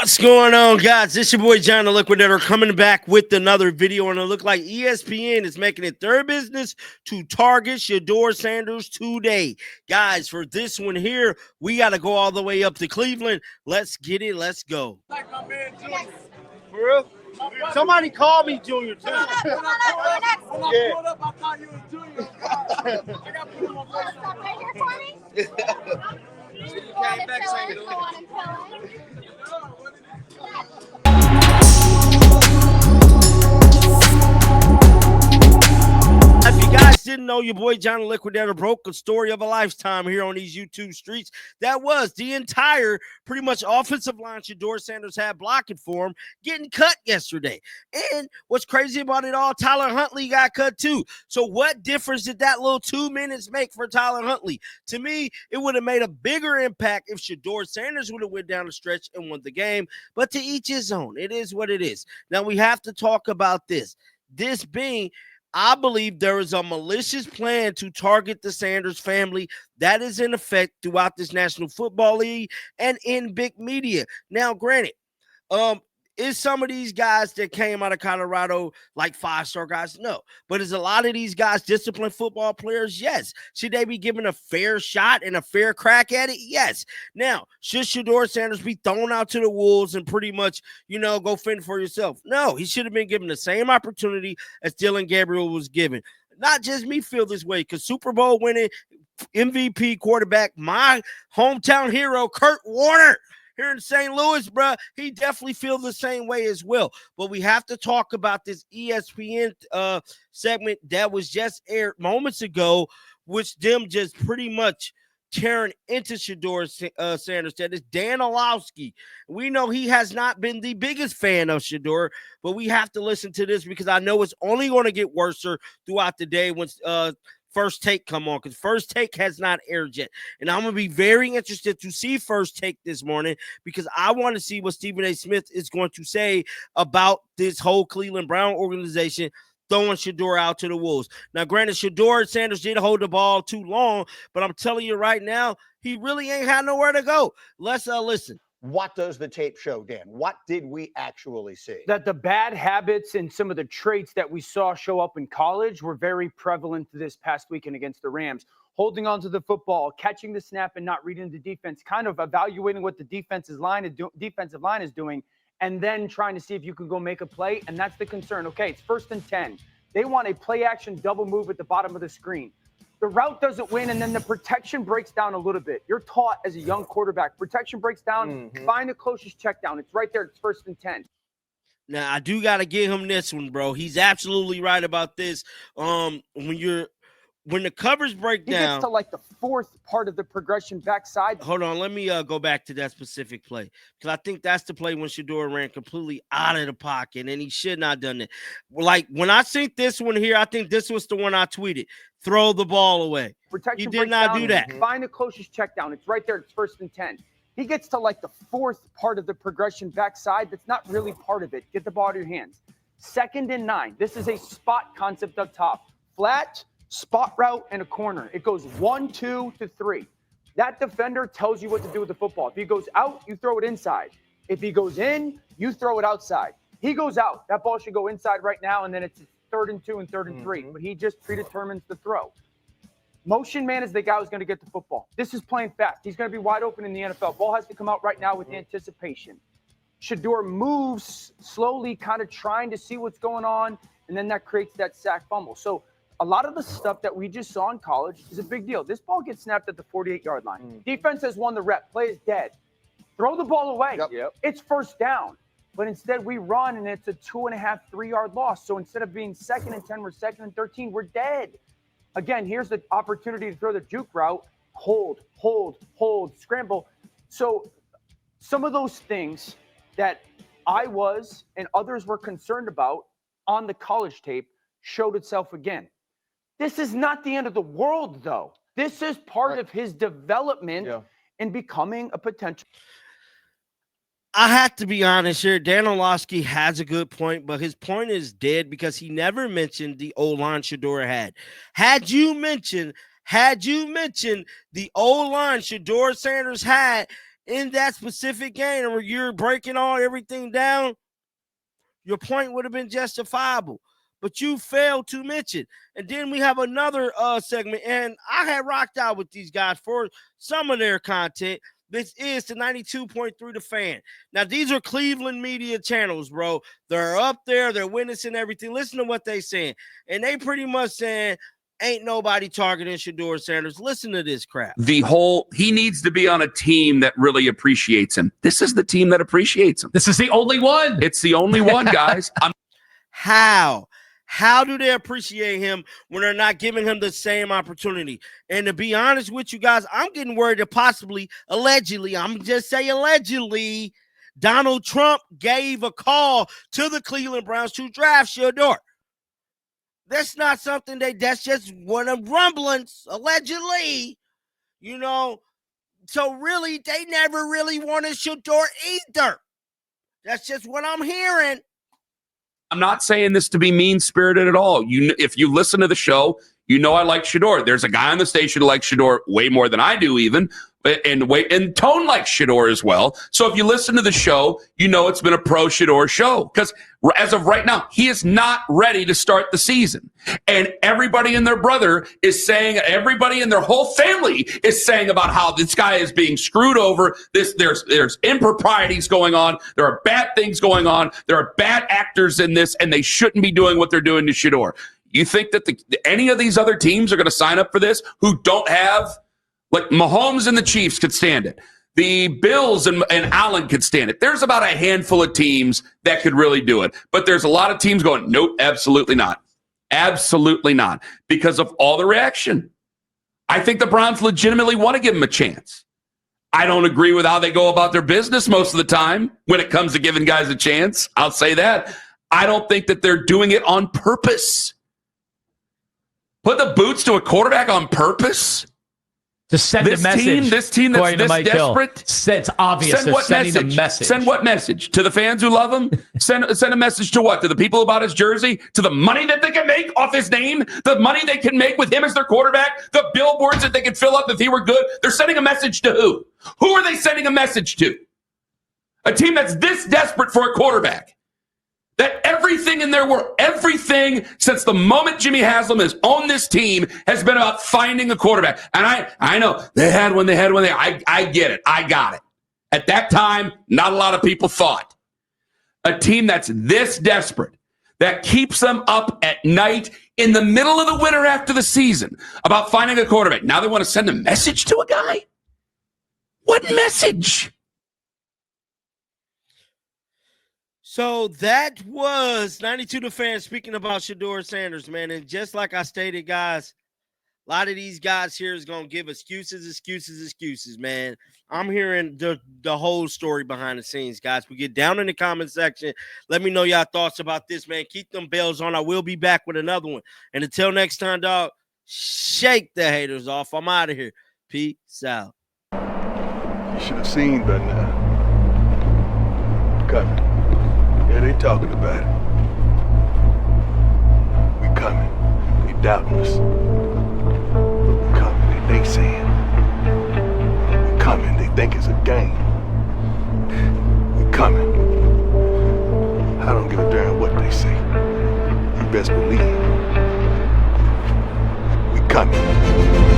What's going on, guys? This your boy John the Liquidator coming back with another video, and it look like ESPN is making it their business to target Shedeur Sanders today. Guys, for this one here, we got to go all the way up to Cleveland. Let's get it. Let's go. Like my man Junior. For real? Somebody call me Junior, too. When I pulled up, I thought you was Junior. I got put him on my Stop right here for me. Go on and fill in. Go on and fill in. If you guys didn't know, your boy John the Liquidator broke a story of a lifetime here on these YouTube streets. That was the entire, pretty much, offensive line Shedeur Sanders had blocking for him getting cut yesterday. And what's crazy about it all, Tyler Huntley got cut too. So what difference did that little 2 minutes make for Tyler Huntley? To me, it would have made a bigger impact if Shedeur Sanders would have went down the stretch and won the game. But to each his own. It is what it is. Now we have to talk about this. This being, I believe there is a malicious plan to target the Sanders family that is in effect throughout this National Football League and in big media. Now, granted, is some of these guys that came out of Colorado like five-star guys? No. But is a lot of these guys disciplined football players? Yes. Should they be given a fair shot and a fair crack at it? Yes. Now, should Shedeur Sanders be thrown out to the wolves and pretty much, go fend for yourself? No. He should have been given the same opportunity as Dylan Gabriel was given. Not just me feel this way, because Super Bowl winning MVP quarterback, my hometown hero, Kurt Warner, here in St. Louis, bro, he definitely feels the same way as well. But we have to talk about this ESPN segment that was just aired moments ago, which them just pretty much tearing into Shedeur Sanders. That is Dan Orlovsky. We know he has not been the biggest fan of Shedeur, but we have to listen to this because I know it's only going to get worse throughout the day once First Take come on, because First Take has not aired yet. And I'm going to be very interested to see First Take this morning because I want to see what Stephen A. Smith is going to say about this whole Cleveland Brown organization throwing Shedeur out to the wolves. Now, granted, Shedeur Sanders did hold the ball too long, but I'm telling you right now, he really ain't had nowhere to go. Let's listen. What does the tape show, Dan? What did we actually see? That the bad habits and some of the traits that we saw show up in college were very prevalent this past weekend against the Rams. Holding on to the football, catching the snap and not reading the defense, kind of evaluating what the defensive line is doing, and then trying to see if you can go make a play. And that's the concern. Okay, it's 1st and 10. They want a play action double move at the bottom of the screen. The route doesn't win, and then the protection breaks down a little bit. You're taught as a young quarterback, protection breaks down, find the closest check down. It's right there. It's 1st and 10. Now, I do got to give him this one, bro. He's absolutely right about this. When the coverage break down, he gets to like the 4th part of the progression backside. Hold on, let me go back to that specific play because I think that's the play when Shedeur ran completely out of the pocket, and he should not have done it. Like when I see this one here, I think this was the one I tweeted. Throw the ball away. Protection he did not down, do that. Find the closest check down. It's right there. It's 1st and 10. He gets to like the 4th part of the progression backside. That's not really part of it. Get the ball out of your hands. 2nd and 9. This is a spot concept up top. Flat, spot route, and a corner. It goes 1, 2 to 3. That defender tells you what to do with the football. If he goes out, you throw it inside. If he goes in, you throw it outside. He goes out. That ball should go inside right now, and then it's 3rd and 2 and 3rd and 3. But he just predetermines the throw. Motion man is the guy who's going to get the football. This is playing fast. He's going to be wide open in the NFL. Ball has to come out right now with anticipation. Shedeur moves slowly, kind of trying to see what's going on, and then that creates that sack fumble. So a lot of the stuff that we just saw in college is a big deal. This ball gets snapped at the 48-yard line. Defense has won the rep. Play is dead. Throw the ball away. Yep. It's 1st down. But instead we run, and it's a 2.5, 3-yard loss. So instead of being 2nd and 10, we're 2nd and 13. We're dead. Again, here's the opportunity to throw the juke route. Hold, scramble. So some of those things that I was and others were concerned about on the college tape showed itself again. This is not the end of the world, though. This is part of his development in becoming a potential. I have to be honest here. Dan Orlovsky has a good point, but his point is dead because he never mentioned the O-line Shedeur had. Had you mentioned the O-line Shedeur Sanders had in that specific game where you're breaking everything down, your point would have been justifiable. But you failed to mention. And then we have another segment, and I had rocked out with these guys for some of their content. This is the 92.3 The Fan. Now, these are Cleveland media channels, bro. They're up there. They're witnessing everything. Listen to what they saying. And they pretty much saying, ain't nobody targeting Shedeur Sanders. Listen to this crap. He needs to be on a team that really appreciates him. This is the team that appreciates him. This is the only one. It's the only one, guys. How? How do they appreciate him when they're not giving him the same opportunity? And to be honest with you guys, I'm getting worried that possibly, allegedly, I'm just saying allegedly, Donald Trump gave a call to the Cleveland Browns to draft Shedeur. That's not something that's just one of rumblings, allegedly, you know. So really, they never really wanted Shedeur either. That's just what I'm hearing. I'm not saying this to be mean-spirited at all. If you listen to the show, you know I like Shedeur. There's a guy on the station who likes Shedeur way more than I do even, and Tone likes Shedeur as well. So if you listen to the show, you know it's been a pro-Shedeur show. Because as of right now, he is not ready to start the season. And everybody and their brother is saying, everybody in their whole family is saying about how this guy is being screwed over. There's improprieties going on. There are bad things going on. There are bad actors in this, and they shouldn't be doing what they're doing to Shedeur. You think that any of these other teams are going to sign up for this who don't have, like Mahomes and the Chiefs could stand it. The Bills and Allen could stand it. There's about a handful of teams that could really do it. But there's a lot of teams going, nope, absolutely not. Absolutely not. Because of all the reaction. I think the Browns legitimately want to give him a chance. I don't agree with how they go about their business most of the time when it comes to giving guys a chance. I'll say that. I don't think that they're doing it on purpose. Put the boots to a quarterback on purpose? To send a message. This team that's this desperate. It's obvious. Send what message? Send what message? To the fans who love him? Send a message to what? To the people about his jersey? To the money that they can make off his name? The money they can make with him as their quarterback? The billboards that they could fill up if he were good? They're sending a message to who? Who are they sending a message to? A team that's this desperate for a quarterback. That everything in their world, everything since the moment Jimmy Haslam has owned this team has been about finding a quarterback. And I know they had one. I get it. I got it. At that time, not a lot of people thought. A team that's this desperate, that keeps them up at night in the middle of the winter after the season about finding a quarterback. Now they want to send a message to a guy? What message? So that was 92 The Fan speaking about Shedeur Sanders, man. And just like I stated, guys, a lot of these guys here is going to give excuses, man. I'm hearing the whole story behind the scenes, guys. We get down in the comment section. Let me know y'all thoughts about this, man. Keep them bells on. I will be back with another one. And until next time, dog, shake the haters off. I'm out of here. Peace out. You should have seen by now. Coming. Yeah, they talking about it. We coming. They doubting us. We coming. They saying. We coming. They think it's a game. We coming. I don't give a damn what they say. You best believe. We coming.